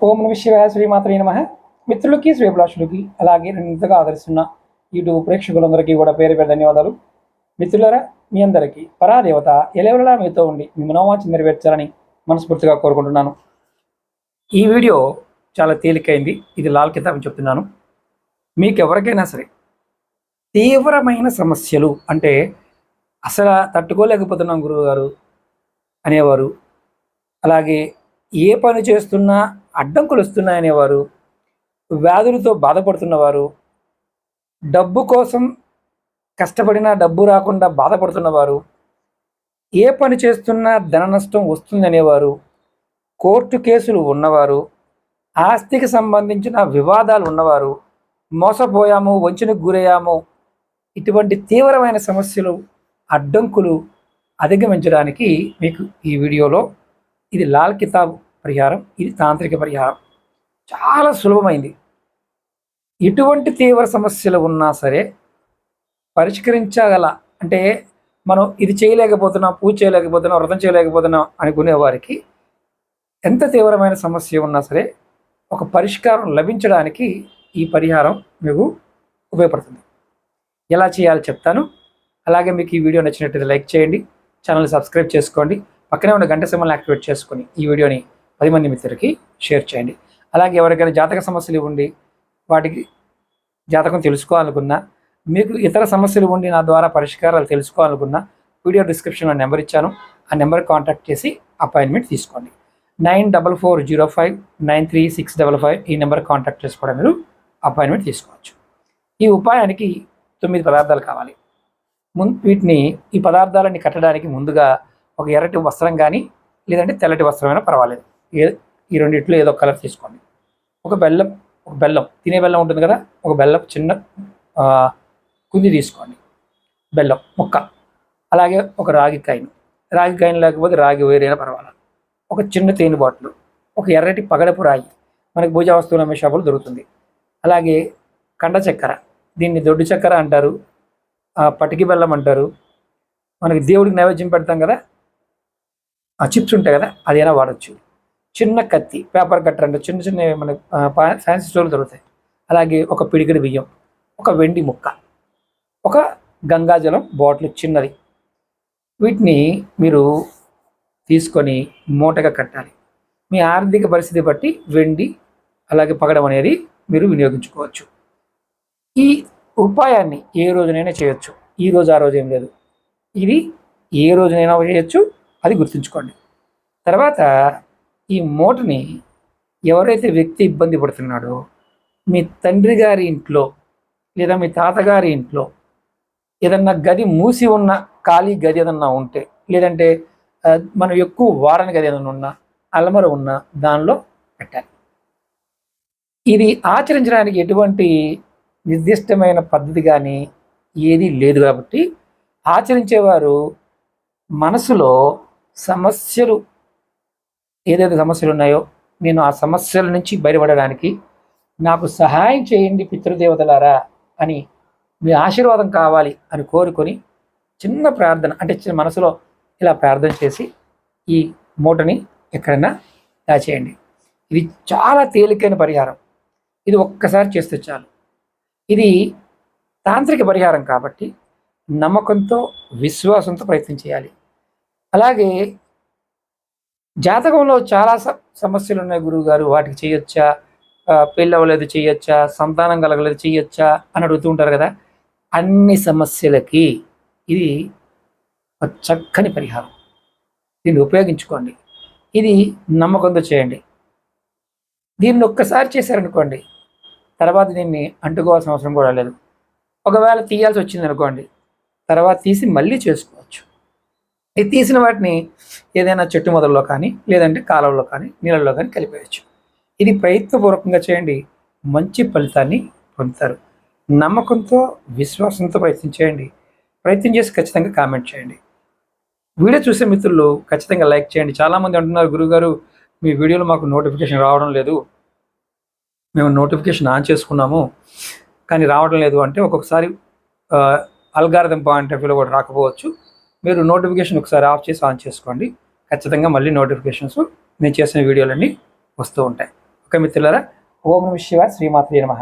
ఓం నమ శివాయ, శ్రీమాత్రే నమః. మిత్రులకి, శ్రేభిలాషులకి, అలాగే నేను ఇంతగా ఆదరిస్తున్న యూట్యూబ్ ప్రేక్షకులందరికీ కూడా పేరు పేరు ధన్యవాదాలు. మిత్రులారా, మీ అందరికీ పరాదేవత ఎలవెలలా మీతో ఉండి మీ మనోవాంఛ నెరవేర్చాలని మనస్ఫూర్తిగా కోరుకుంటున్నాను. ఈ వీడియో చాలా తేలికైంది. ఇది లాల్ కితాబ్ చెప్తున్నాను. మీకు ఎవరికైనా సరే తీవ్రమైన సమస్యలు అంటే అసలు తట్టుకోలేకపోతున్నాం గురువుగారు అనేవారు, అలాగే ఏ పని చేస్తున్నా అడ్డంకులు వస్తున్నాయనేవారు, వ్యాధులతో బాధపడుతున్నవారు, డబ్బు కోసం కష్టపడినా డబ్బు రాకుండా బాధపడుతున్నవారు, ఏ పని చేస్తున్నా ధన నష్టం వస్తుందనేవారు, కోర్టు కేసులు ఉన్నవారు, ఆస్తికి సంబంధించిన వివాదాలు ఉన్నవారు, మోసపోయాము, వంచనకు గురయ్యాము, ఇటువంటి తీవ్రమైన సమస్యలు, అడ్డంకులు అధిగమించడానికి మీకు ఈ వీడియోలో ఇది లాల్ కితాబ్ పరిహారం, ఇది తాంత్రిక పరిహారం. చాలా సులభమైంది. ఎటువంటి తీవ్ర సమస్యలు ఉన్నా సరే పరిష్కరించగల, అంటే మనం ఇది చేయలేకపోతున్నాం, పూజ చేయలేకపోతున్నాం, వ్రతం చేయలేకపోతున్నాం అనుకునే వారికి ఎంత తీవ్రమైన సమస్య ఉన్నా సరే ఒక పరిష్కారం లభించడానికి ఈ పరిహారం మీకు ఉపయోగపడుతుంది. ఎలా చేయాలో చెప్తాను. అలాగే మీకు ఈ వీడియో నచ్చినట్లయితే లైక్ చేయండి, ఛానల్ సబ్స్క్రైబ్ చేసుకోండి, పక్కనే ఉన్న గంట సింబల్ని యాక్టివేట్ చేసుకొని ఈ వీడియోని 10 మంది మిత్రులకి షేర్ చేయండి. అలాగే ఎవరికైనా జాతక సమస్యలు ఉండి వాటికి జాతకం తెలుసుకోవాలనుకున్నా, మీకు ఇతర సమస్యలు ఉండి నా ద్వారా పరిష్కారాలు తెలుసుకోవాలనుకున్నా వీడియో డిస్క్రిప్షన్లో నెంబర్ ఇచ్చాను. ఆ నెంబర్ కాంటాక్ట్ చేసి అపాయింట్మెంట్ తీసుకోండి. 9440593655 ఈ నెంబర్ కాంటాక్ట్ చేసి కూడా మీరు అపాయింట్మెంట్ తీసుకోవచ్చు. ఈ ఉపాయానికి 9 పదార్థాలు కావాలి. ఈ పదార్థాలన్నీ కట్టడానికి ముందుగా ఒక ఎర్రటి వస్త్రం కానీ లేదంటే తెల్లటి వస్త్రమైనా పర్వాలేదు, ఈ రెండిట్లో ఏదో కలర్ తీసుకోండి. ఒక బెల్లం తినే బెల్లం ఉంటుంది కదా, ఒక బెల్లం చిన్న కుంది తీసుకోండి, బెల్లం ముక్క. అలాగే ఒక రాగి కాయిన్ లేకపోతే రాగి వేరైనా పర్వాలేదు, ఒక చిన్న తేనె బాటిల్, ఒక ఎర్రటి పగడపు రాయి, మనకి పూజా వస్తువులు అమ్మే షాపులు దొరుకుతుంది. అలాగే కండ చక్కెర, దీన్ని దొడ్డు చక్కెర అంటారు, పటికి బెల్లం అంటారు. మనకి దేవుడికి నైవేద్యం పెడతాం కదా, ఆ చిప్స్ ఉంటాయి కదా, అదైనా వాడచ్చు. చిన్న కత్తి, పేపర్ కట్టర్ అంటే చిన్న చిన్న మన ఫ్యాన్సీ స్టోర్లు దొరుకుతాయి. అలాగే ఒక పిడికిడి బియ్యం, ఒక వెండి ముక్క, ఒక గంగాజలం బాటిల్ చిన్నది. వీటిని మీరు తీసుకొని మూటగా కట్టాలి. మీ ఆర్థిక పరిస్థితి బట్టి వెండి అలాగే పగడం అనేది మీరు వినియోగించుకోవచ్చు. ఈ ఉపాయాన్ని ఏ రోజునైనా చేయొచ్చు, ఈ రోజు ఆ రోజు ఏం లేదు, ఇది ఏ రోజునైనా చేయొచ్చు, అది గుర్తుంచుకోండి. తర్వాత ఈ మూటని ఎవరైతే వ్యక్తి ఇబ్బంది పడుతున్నాడో మీ తండ్రి గారి ఇంట్లో లేదా మీ తాతగారి ఇంట్లో ఏదన్నా గది మూసి ఉన్న ఖాళీ గది ఏదన్నా ఉంటే, లేదంటే మనం ఎక్కువ వాడని గది ఏదన్నా ఉన్నా, అలమర ఉన్నా దానిలో పెట్టాలి. ఇది ఆచరించడానికి ఎటువంటి నిర్దిష్టమైన పద్ధతి కానీ ఏది లేదు కాబట్టి ఆచరించేవారు మనసులో సమస్యలు, ఏదైతే సమస్యలు ఉన్నాయో నేను ఆ సమస్యల నుంచి బయటపడడానికి నాకు సహాయం చేయండి పితృదేవతలారా అని, మీ ఆశీర్వాదం కావాలి అని కోరుకొని చిన్న ప్రార్థన, అంటే మనసులో ఇలా ప్రార్థన చేసి ఈ మూటని ఎక్కడైనా దాచేయండి. ఇది చాలా తేలికైన పరిహారం. ఇది ఒక్కసారి చేస్తే చాలు. ఇది తాంత్రిక పరిహారం కాబట్టి నమ్మకంతో, విశ్వాసంతో ప్రయత్నం చేయాలి. అలాగే జాతకంలో చాలా సమస్యలు ఉన్నాయి గురువుగారు, వాటికి చేయొచ్చా, పెళ్ళి అవ్వలేదు చేయొచ్చా, సంతానం కలగలేదు చేయొచ్చా అని అడుగుతూ ఉంటారు కదా. అన్ని సమస్యలకి ఇది ఒక చక్కని పరిహారం. దీన్ని ఉపయోగించుకోండి. ఇది నమ్మకంతో చేయండి. దీన్ని ఒక్కసారి చేశారనుకోండి, తర్వాత దీన్ని అంటుకోవాల్సిన అవసరం కూడా లేదు. ఒకవేళ తీయాల్సి వచ్చింది అనుకోండి, తర్వాత తీసి మళ్ళీ చేసుకోవచ్చు. ఈ తీసిన వాటిని ఏదైనా చెట్టు మొదల్లో కానీ లేదంటే కాలువలో కానీ నీళ్ళల్లో కానీ కలిపేయచ్చు. ఇది ప్రయత్నపూర్వకంగా చేయండి, మంచి ఫలితాన్ని పొందుతారు. నమ్మకంతో, విశ్వాసంతో ప్రయత్నం చేయండి. ప్రయత్నం చేసి ఖచ్చితంగా కామెంట్ చేయండి. వీడియో చూసే మిత్రులు ఖచ్చితంగా లైక్ చేయండి. చాలామంది అంటున్నారు, గురువుగారు మీ వీడియోలో మాకు నోటిఫికేషన్ రావడం లేదు, మేము నోటిఫికేషన్ ఆన్ చేసుకున్నాము కానీ రావడం లేదు అంటే, ఒక్కొక్కసారి అల్గారిథం పాయింట్ ఆఫ్ వ్యూలో కూడా రాకపోవచ్చు. మీరు నోటిఫికేషన్ ఒకసారి ఆఫ్ చేసి ఆన్ చేసుకోండి, ఖచ్చితంగా మళ్ళీ నోటిఫికేషన్స్ నేను చేసిన వీడియోలన్నీ వస్తూ ఉంటాయి. ఓకే మిత్రులారా, ఓం నమః శివాయ, శ్రీమాత్రే నమః.